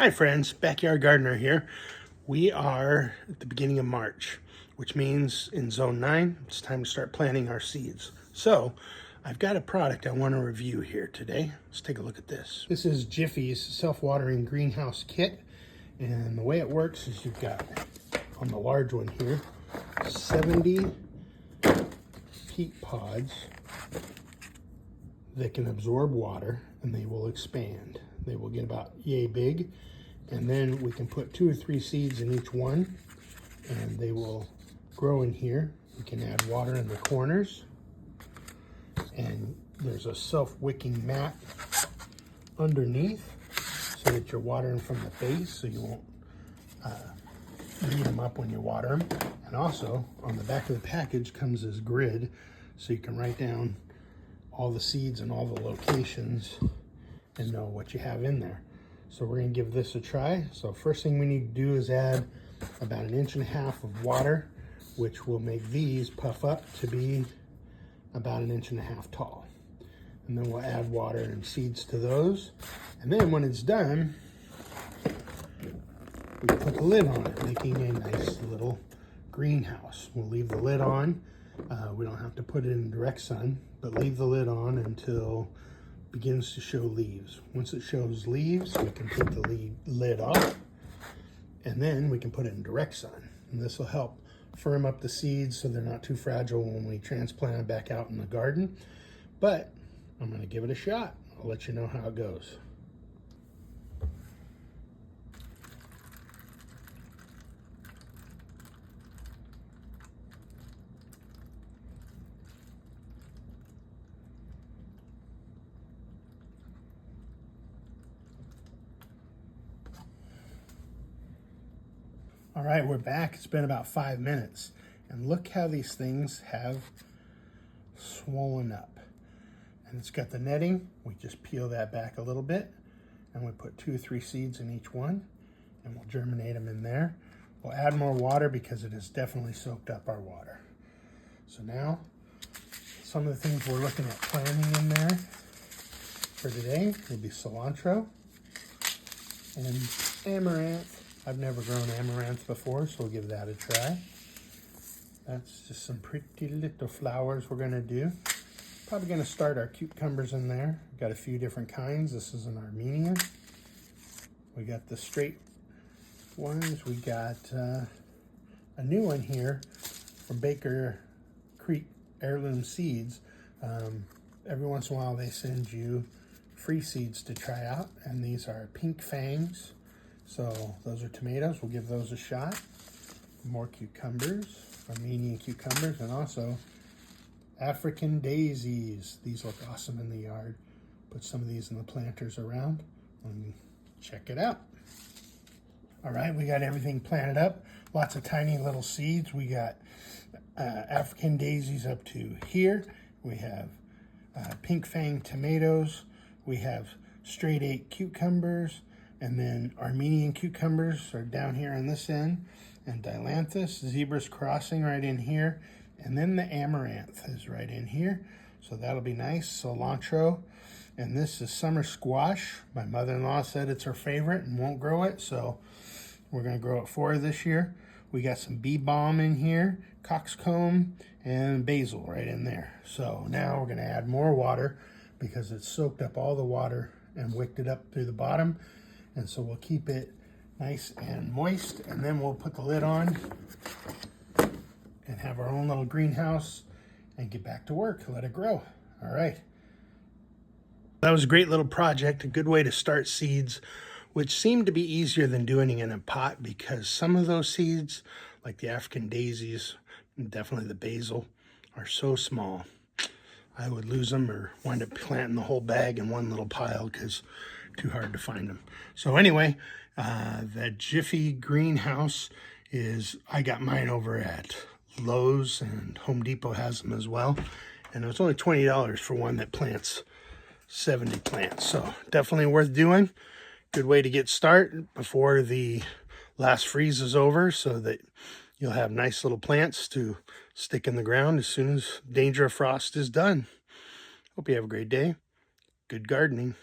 Hi friends, Backyard Gardener here. We are at the beginning of March, which means in Zone 9, it's time to start planting our seeds. So, I've got a product I want to review here today. Let's take a look at this. This is Jiffy's self-watering greenhouse kit. And the way it works is you've got, on the large one here, 70 peat pods that can absorb water and they will expand. They will get about yay big. And then we can put 2 or 3 seeds in each one and they will grow in here. We can add water in the corners. And there's a self-wicking mat underneath so that you're watering from the base so you won't beat them up when you water them. And also on the back of the package comes this grid so you can write down all the seeds and all the locations and know what you have in there. So we're going to give this a try. So first thing we need to do is add about 1.5 inches of water, which will make these puff up to be about 1.5 inches tall. And then we'll add water and seeds to those. And then when it's done, we put the lid on it, making a nice little greenhouse. We'll leave the lid on. We don't have to put it in direct sun, but leave the lid on until begins to show leaves. Once it shows leaves, we can take the lid off, and then we can put it in direct sun. And this will help firm up the seeds so they're not too fragile when we transplant them back out in the garden. But I'm going to give it a shot. I'll let you know how it goes. All right, we're back. It's been about 5 minutes. And look how these things have swollen up. And it's got the netting. We just peel that back a little bit. And we put 2 or 3 seeds in each one. And we'll germinate them in there. We'll add more water because it has definitely soaked up our water. So now, some of the things we're looking at planting in there for today will be cilantro and amaranth. I've never grown amaranth before, so we'll give that a try. That's just some pretty little flowers we're gonna do. Probably gonna start our cucumbers in there. We've got a few different kinds. This is an Armenian. We got the straight ones. We got a new one here from Baker Creek Heirloom Seeds. Every once in a while they send you free seeds to try out, and these are pink fangs. So those are tomatoes. We'll give those a shot. More cucumbers, Armenian cucumbers, and also African daisies. These look awesome in the yard. Put some of these in the planters around and check it out. All right, we got everything planted up. Lots of tiny little seeds. We got African daisies up to here. We have pink fang tomatoes. We have straight 8 cucumbers. And then Armenian cucumbers are down here on this end. And Dilanthus, Zebra's Crossing right in here. And then the amaranth is right in here. So that'll be nice. Cilantro. And this is summer squash. My mother-in-law said it's her favorite and won't grow it. So we're going to grow it for her this year. We got some bee balm in here, coxcomb, and basil right in there. So now we're going to add more water because it's soaked up all the water and wicked it up through the bottom. And so we'll keep it nice and moist, and then we'll put the lid on and have our own little greenhouse and get back to work, let it grow. All right. That was a great little project, a good way to start seeds, which seemed to be easier than doing it in a pot because some of those seeds, like the African daisies, and definitely the basil, are so small. I would lose them or wind up planting the whole bag in one little pile because too hard to find them. So anyway, the Jiffy greenhouse I got mine over at Lowe's, and Home Depot has them as well. And it was only $20 for one that plants 70 plants. So definitely worth doing. Good way to get started before the last freeze is over so that you'll have nice little plants to stick in the ground as soon as danger of frost is done. Hope you have a great day. Good gardening.